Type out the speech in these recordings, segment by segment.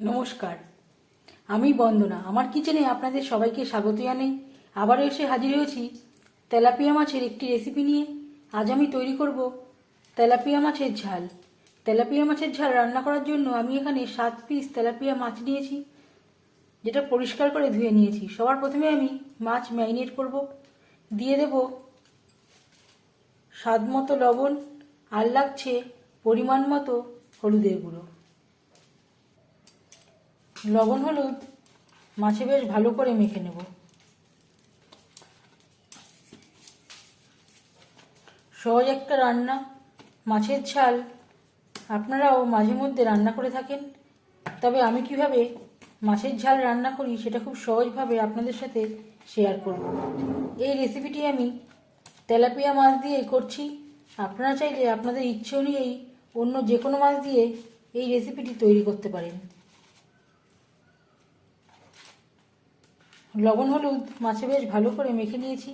নমস্কার, আমি বন্দনা। আমার কিচেনে আপনাদের সবাইকে স্বাগত জানাই। আবারও এসে হাজির হয়েছি তেলাপিয়া মাছের একটি রেসিপি নিয়ে। আজ আমি তৈরি করব তেলাপিয়া মাছের ঝাল। তেলাপিয়া মাছের ঝাল রান্না করার জন্য আমি এখানে 7 পিস তেলাপিয়া মাছ নিয়েছি, যেটা পরিষ্কার করে ধুয়ে নিয়েছি। সবার প্রথমে আমি মাছ ম্যারিনেট করব। দিয়ে দেব স্বাদ মতো লবণ, আর লাগছে পরিমাণ মতো হলুদের গুঁড়ো। লবণ হলুদ মাছে বেশ ভালো করে মেখে নেব। সহজ একটা রান্না, মাছের ঝাল। আপনারাও মাঝে মধ্যে রান্না করে থাকেন, তবে আমি কিভাবে মাছের ঝাল রান্না করি সেটা খুব সহজভাবে আপনাদের সাথে শেয়ার করব। এই রেসিপিটি আমি তেলাপিয়া মাছ দিয়ে করছি। আপনারা চাইলে আপনাদের ইচ্ছে অনুযায়ী অন্য যে কোনো মাছ দিয়ে এই রেসিপিটি তৈরি করতে পারেন। লবণ হলুদ মাছে বেশ ভালো করে মেখে নিয়েছি।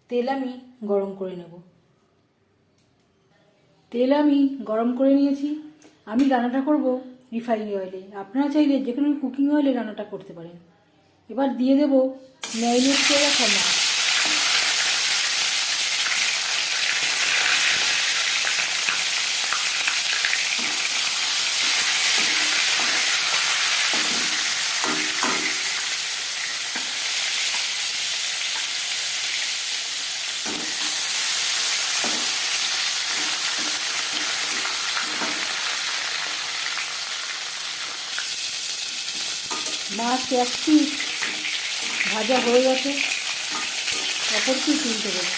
তেল আমি গরম করে নেব। তেল আমি গরম করে নিয়েছি। আমি রান্নাটা করব রিফাইন অয়েলে। আপনারা চাইলে যে কোনো কুকিং অয়েলে রান্নাটা করতে পারেন। এবার দিয়ে দেব ম্যারিনেট করে রাখা মাছ। মাছ এক পিস ভাজা হয়ে গেছে, অপর পিস তুলতে দেবো।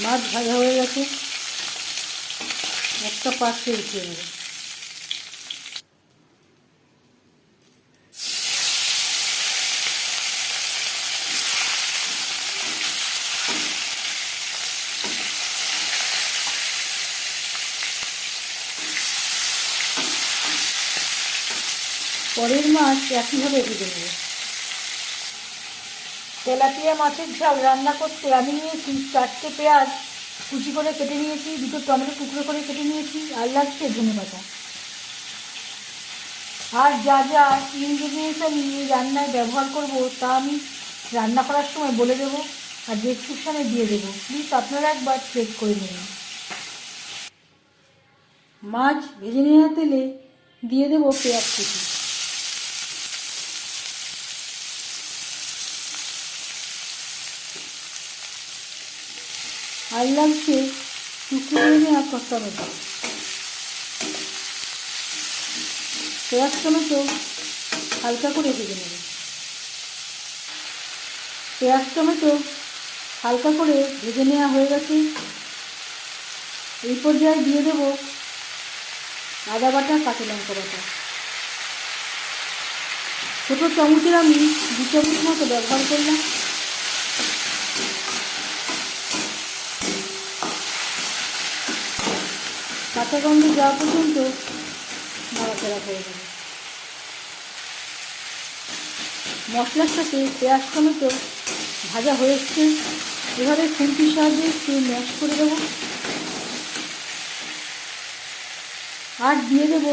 মাছ ভাজা হয়ে গেছে, একটা পাত্রে উঠিয়ে নেব। পরের মাছ একইভাবে ভেজে নেব। তেলাপিয়া মাছের ঝাল রান্না করতে আমি নিয়েছি 4টে পেঁয়াজ কুচি করে কেটে নিয়েছি, 2টো টমেটো টুকরো করে কেটে নিয়েছি, আর লাগছে ধনেপাতা। আর যা যা ইনগ্রিডিয়েন্টস আমি এই রান্নায় ব্যবহার করব তা আমি রান্না করার সময় বলে দেবো আর ডেসক্রিপশানে দিয়ে দেবো। প্লিজ আপনারা একবার চেক করে নিন। মাছ ভেজে নেওয়া তেলে দিয়ে দেবো পেঁয়াজ কুচি। আর লাগছে টুকরো করে নেওয়া টমেটো। পেঁয়াজ টমেটো হালকা করে ভেজে নেব। পেঁয়াজ টমেটো হালকা করে ভেজে নেওয়া হয়ে গেছে। এই পর্যায়ে দিয়ে দেব আদা বাটা, কাঁচা লঙ্কা বাটা। ছোটো চামচের আমি 2 চামচ মতো ব্যবহার করলাম। কাঁচা গন্ধ যাওয়া পর্যন্ত নাড়াচাড়া করে দেব। মশলার সাথে পেঁয়াজ টমেটো ভাজা হয়ে এসছে। এভাবে খুন্তির সাহায্যে একটু ম্যাশ করে দেব। আর দিয়ে দেব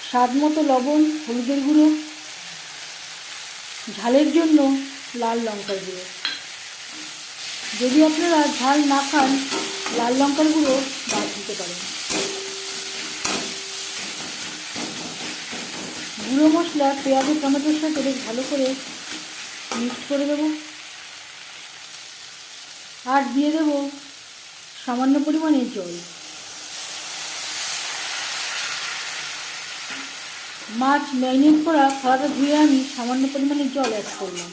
স্বাদ মতো লবণ, হলুদের গুঁড়ো, ঝালের জন্য লাল লঙ্কার গুঁড়ো। যদি আপনারা ঝাল না খান, লাল লঙ্কার গুঁড়ো বাদ দিতে পারেন। গুঁড়ো মশলা পেঁয়াজ টমেটোর সাথে বেশ ভালো করে মিক্স করে দেব। আর দিয়ে দেব সামান্য পরিমাণে জল। মাছ ম্যারিনেট করা থালাটা ধুয়ে আমি সামান্য পরিমাণে জল অ্যাড করলাম।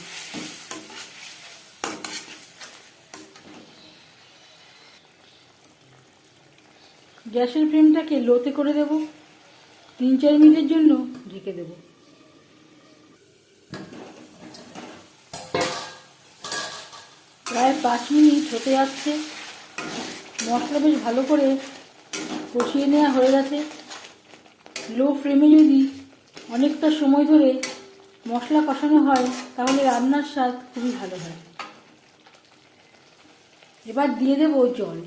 গ্যাসের ফ্লেমটাকে লোতে করে দেব। 3-4 মিনিটের জন্য ঢেকে দেব। প্রায় 5 মিনিট হতে যাচ্ছে। মশলা বেশ ভালো করে কষিয়ে নেওয়া হয়ে গেছে। লো ফ্লেমে যদি অনেকটা সময় ধরে মশলা কষানো হয় তাহলে রান্নার স্বাদ খুবই ভালো হয়। এবার দিয়ে দেব জল।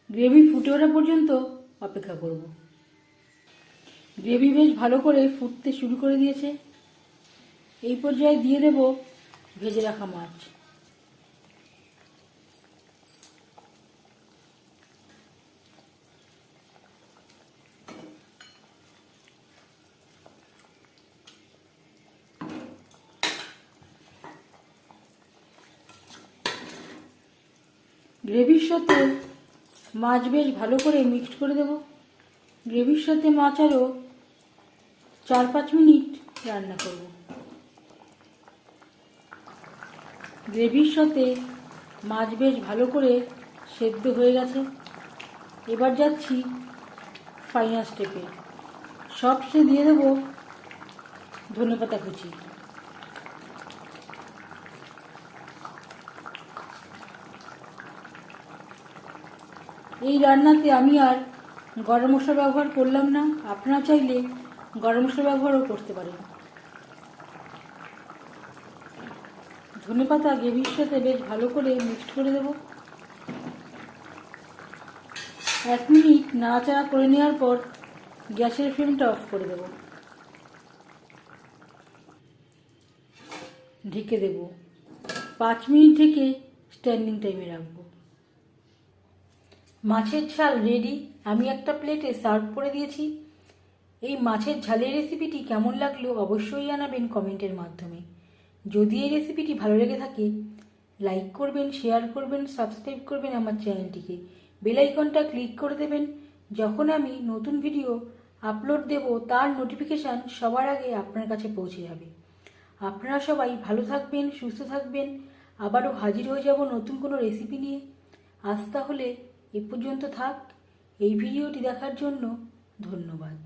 গ্রেভি ফুটে ওঠা পর্যন্ত অপেক্ষা করব। গ্রেভি বেশ ভালো করে ফুটতে শুরু করে দিয়েছে। এই পর্যায়ে দিয়ে দেব ভেজে রাখা মাছ। গ্রেভির সাথে মাছ বেশ ভালো করে মিক্সড করে দেব। গ্রেভির সাথে মাছ আরও 4-5 মিনিট রান্না করব। গ্রেভির সাথে মাছ বেশ ভালো করে সেদ্ধ হয়ে গেছে। এবার যাচ্ছি ফাইনাল স্টেপে। সবশেষে দিয়ে দেব ধনেপাতা কুচি। এই রান্নাতে আমি আর গরম মশলা ব্যবহার করলাম না। আপনারা চাইলে গরম মশলা ব্যবহারও করতে পারেন। ধনেপাতা গ্রেভির সাথে বেশ ভালো করে মিক্সড করে দেব। 1 মিনিট নাড়াচাড়া করে নেওয়ার পর গ্যাসের ফ্লেমটা অফ করে দেব। ঢেকে দেব। 5 মিনিট থেকে স্ট্যান্ডিং টাইমে রাখবো। মাছের ঝাল রেডি। আমি একটা প্লেটে সার্ভ করে দিয়েছি। এই মাছের ঝালের রেসিপিটি কেমন লাগলো অবশ্যই জানাবেন কমেন্টের মাধ্যমে। যদি এই রেসিপিটি ভালো লেগে থাকে লাইক করবেন, শেয়ার করবেন, সাবস্ক্রাইব করবেন আমার চ্যানেলটিকে। বেল আইকনটা ক্লিক করে দেবেন। যখন আমি নতুন ভিডিও আপলোড দেব তার নোটিফিকেশান সবার আগে আপনার কাছে পৌঁছে যাবে। আপনারা সবাই ভালো থাকবেন, সুস্থ থাকবেন। আবারও হাজির হয়ে যাব নতুন কোনো রেসিপি নিয়ে। আজ তাহলে এ পর্যন্ত থাক। এই ভিডিওটি দেখার জন্য ধন্যবাদ।